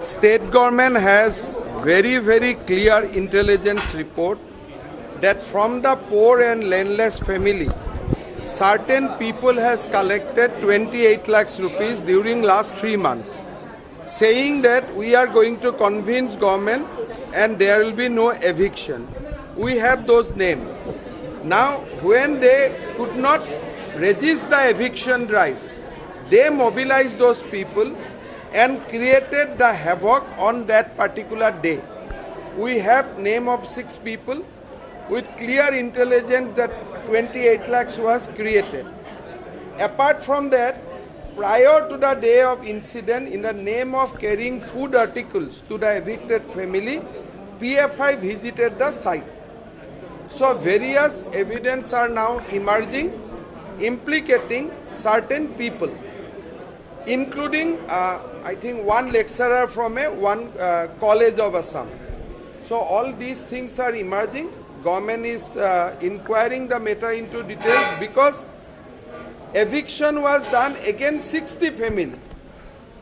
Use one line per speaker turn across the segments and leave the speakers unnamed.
State government has very clear intelligence report that from the poor and landless family, certain people has collected 28 lakhs rupees during last 3 months, saying that we are going to convince government and there will be no eviction. We have those names. Now, when they could not resist the eviction drive, they mobilized those people and created the havoc on that particular day. We have name of 6 people with clear intelligence that 28 lakhs was created. Apart from that, prior to the day of incident, in the name of carrying food articles to the evicted family, PFI visited the site. So various evidence are now emerging implicating certain people, including I think one lecturer from one college of Assam. So all these things are emerging. Government is inquiring the matter into details because eviction was done against 60 family.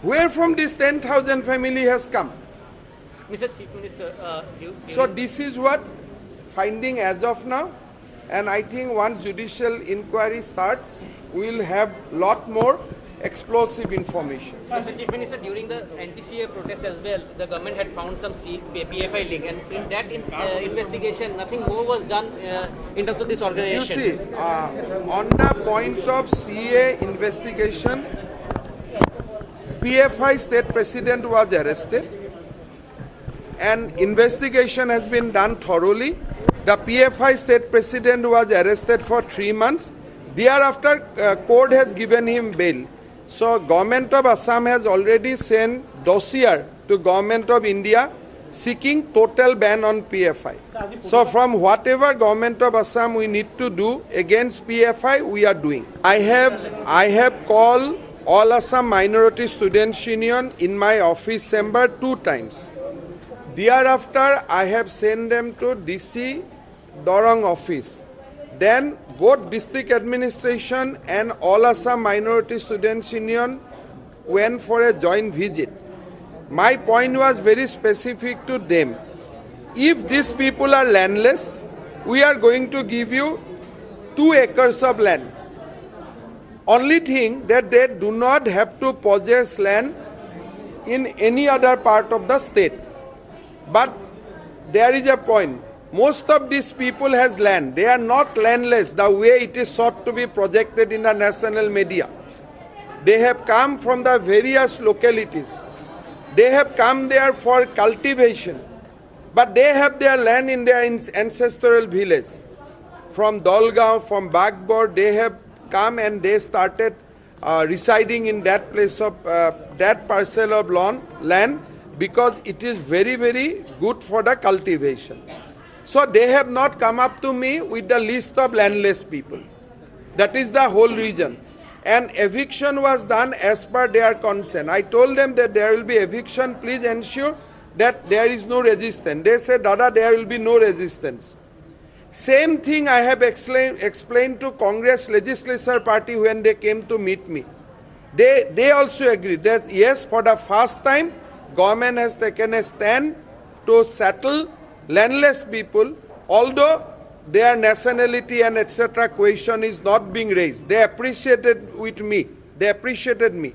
Where from this 10,000 family has come?
Mr. Chief Minister,
So this is what finding as of now, and I think once judicial inquiry starts, we will have lot more explosive information.
Mr. Chief Minister, during the anti-CA protest as well, the government had found some PFI link, and in that investigation, nothing more was done in terms of this
You
organization.
see, on the point of CA investigation, PFI state president was arrested and investigation has been done thoroughly. The PFI state president was arrested for 3 months. Thereafter, court has given him bail. So, government of Assam has already sent dossier to government of India seeking total ban on PFI. So, from whatever government of Assam we need to do against PFI, we are doing. I have called all Assam Minority Students Union in my office chamber 2 times. Thereafter, I have sent them to DC Dorong office. Then both district administration and all Assam Minority Students Union went for a joint visit. My point was very specific to them. If these people are landless, we are going to give you 2 acres of land. Only thing that they do not have to possess land in any other part of the state. But there is a point. Most of these people has land. They are not landless the way it is sought to be projected in the national media. They have come from the various localities. They have come there for cultivation. But they have their land in their ancestral village. From Dolgaon, from Bagbor, they have come and they started residing in that place of that parcel of land because it is very good for the cultivation. So they have not come up to me with the list of landless people. That is the whole reason. And eviction was done as per their consent. I told them that there will be eviction, please ensure that there is no resistance. They said, Dada, there will be no resistance. Same thing I have explained to Congress Legislature Party when they came to meet me. They also agreed that yes, for the first time, government has taken a stand to settle landless people, although their nationality and etc. question is not being raised. They appreciated with me. They appreciated me.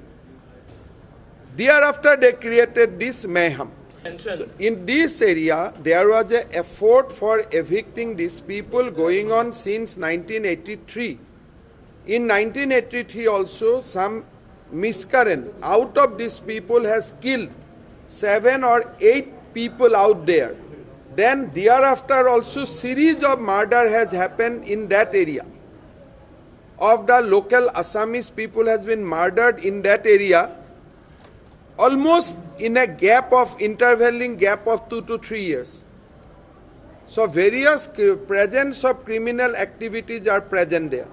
Thereafter, they created this mayhem. So in this area, there was an effort for evicting these people going on since 1983. In 1983 also, some miscreant out of these people has killed 7 or 8 people out there. Then thereafter also series of murder has happened in that area. Of the local Assamese people has been murdered in that area almost in a intervening gap of 2 to 3 years. So various presence of criminal activities are present there.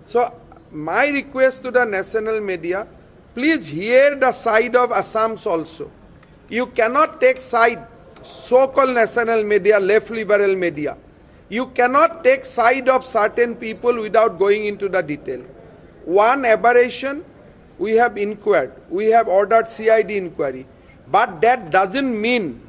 So my request to the national media, please hear the side of Assams also. You cannot take side, so-called national media, left liberal media. You cannot take side of certain people without going into the detail. One aberration, we have inquired. We have ordered CID inquiry. But that doesn't mean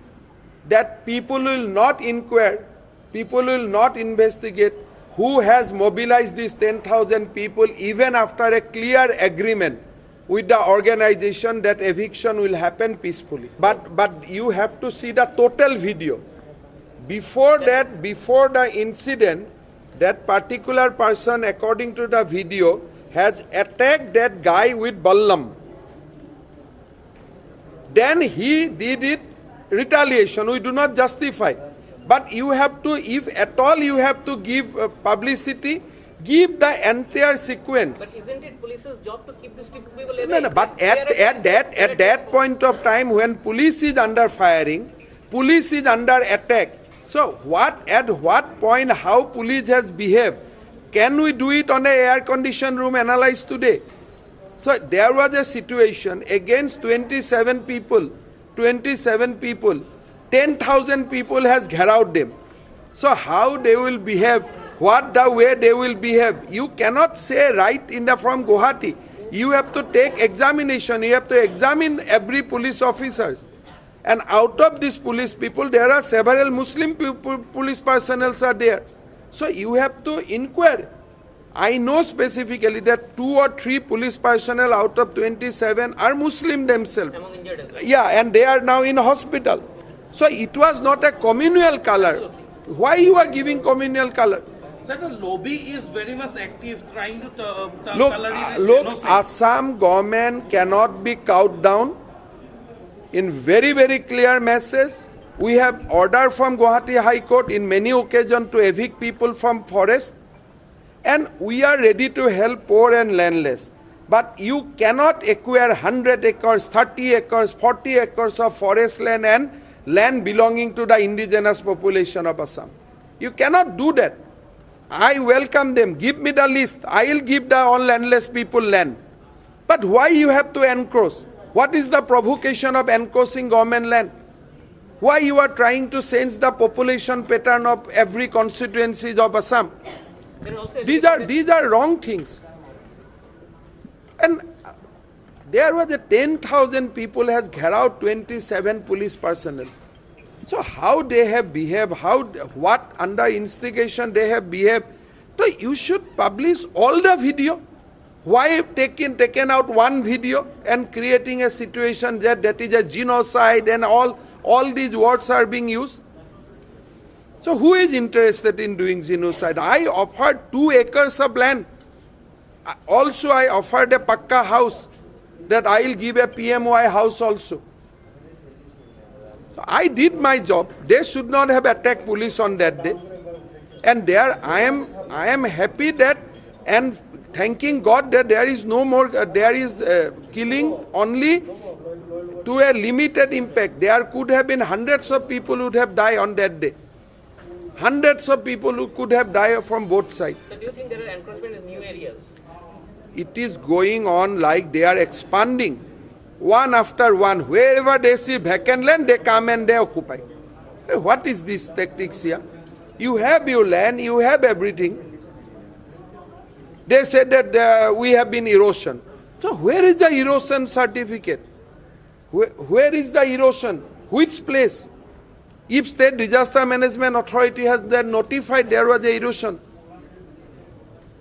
that people will not inquire, people will not investigate who has mobilized these 10,000 people even after a clear agreement with the organization that eviction will happen peacefully. But you have to see the total video. Before that, before the incident, that particular person, according to the video, has attacked that guy with ballam. Then he did it retaliation. We do not justify. But you have to, if at all you have to give publicity, give the entire sequence.
But isn't it police's job to keep these people away?
No, but at that point of time when police is under firing, police is under attack. So at what point how police has behaved? Can we do it on a air-conditioned room analyzed today? So there was a situation against 27 people, 10,000 people has gherowed them. So how they will behave, what the way they will behave, you cannot say right from Guwahati. You have to take examination, you have to examine every police officers. And out of these police people, there are several Muslim police personnel are there. So you have to inquire. I know specifically that 2 or 3 police personnel out of 27 are Muslim themselves.
Among injured as well.
Yeah, and they are now in hospital. So it was not a communal color. Why you are giving communal color?
Sir, the lobby is very much active trying to
Look, Assam government cannot be cowed down. In very, very clear message, we have order from Guwahati High Court in many occasions to evict people from forest. And we are ready to help poor and landless. But you cannot acquire 100 acres, 30 acres, 40 acres of forest land and land belonging to the indigenous population of Assam. You cannot do that. I welcome them. Give me the list. I will give the all landless people land. But why you have to encroach? What is the provocation of encroaching government land? Why you are trying to change the population pattern of every constituencies of Assam? These are wrong things. And there was a 10,000 people has gherowed 27 police personnel. So how they have behaved, what under instigation they have behaved. So you should publish all the video. Why taken out one video and creating a situation that is a genocide and all these words are being used? So who is interested in doing genocide? I offered 2 acres of land. Also I offered a Pakka house that I will give a PMY house also. So I did my job. They should not have attacked police on that day. And there I am happy that and thanking God that there is no more, there is killing only to a limited impact. There could have been hundreds of people who would have died on that day. Hundreds of people who could have died from both sides.
So do you think there are encroachment in new areas?
It is going on like they are expanding. One after one. Wherever they see vacant land, they come and they occupy. What is this tactics here? You have your land, you have everything. They said that we have been erosion. So where is the erosion certificate? Where is the erosion? Which place? If State Disaster Management Authority has then notified there was a erosion.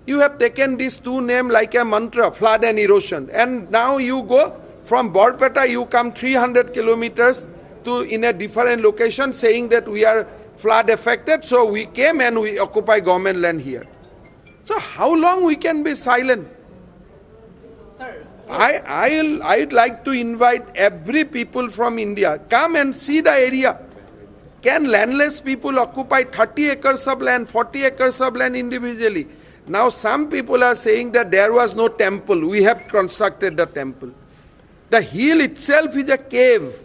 You have taken these 2 names like a mantra, flood and erosion. And now you go from Borpeta, you come 300 kilometers to in a different location saying that we are flood affected. So we came and we occupy government land here. So how long we can be silent?
Sir,
I'd like to invite every people from India, come and see the area. Can landless people occupy 30 acres of land, 40 acres of land individually? Now some people are saying that there was no temple. We have constructed the temple. The hill itself is a cave.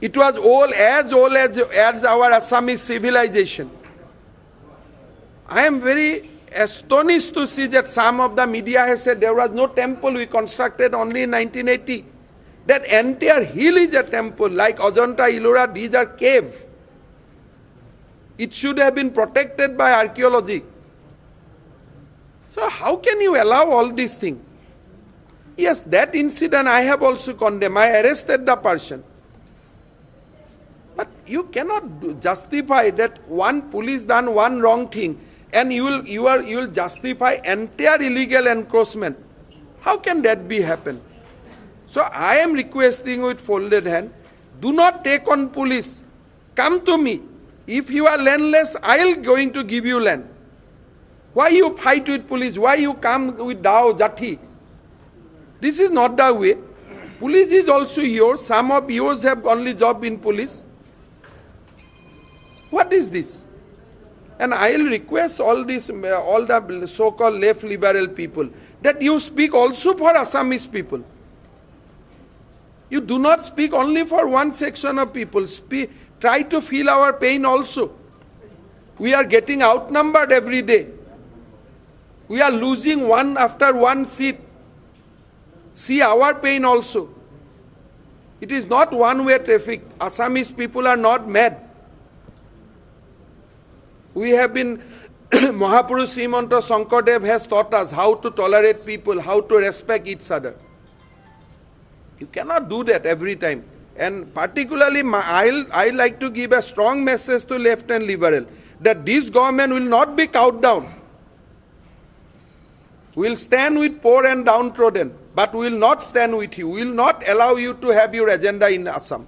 It was old as our Assamese civilization. I am very astonished to see that some of the media has said there was no temple we constructed only in 1980. That entire hill is a temple, like Ajanta, Ellora, these are cave. It should have been protected by archaeology. So how can you allow all these things? Yes, that incident I have also condemned. I arrested the person. But you cannot justify that one police done one wrong thing and you will justify entire illegal encroachment. How can that be happen? So I am requesting with folded hand, do not take on police. Come to me. If you are landless, I'll going to give you land. Why you fight with police? Why you come with Dao Jati? This is not the way. Police is also yours. Some of yours have only job in police. What is this? And I will request all the so-called left liberal people that you speak also for Assamese people. You do not speak only for one section of people. Try to feel our pain also. We are getting outnumbered every day. We are losing one after one seat. See our pain also. It is not one-way traffic. Assamese people are not mad. We have been, Mahapurush Srimanta Shankardev has taught us how to tolerate people, how to respect each other. You cannot do that every time. And particularly, I like to give a strong message to left and liberal, that this government will not be cowed down. We will stand with poor and downtrodden, but we will not stand with you. We will not allow you to have your agenda in Assam.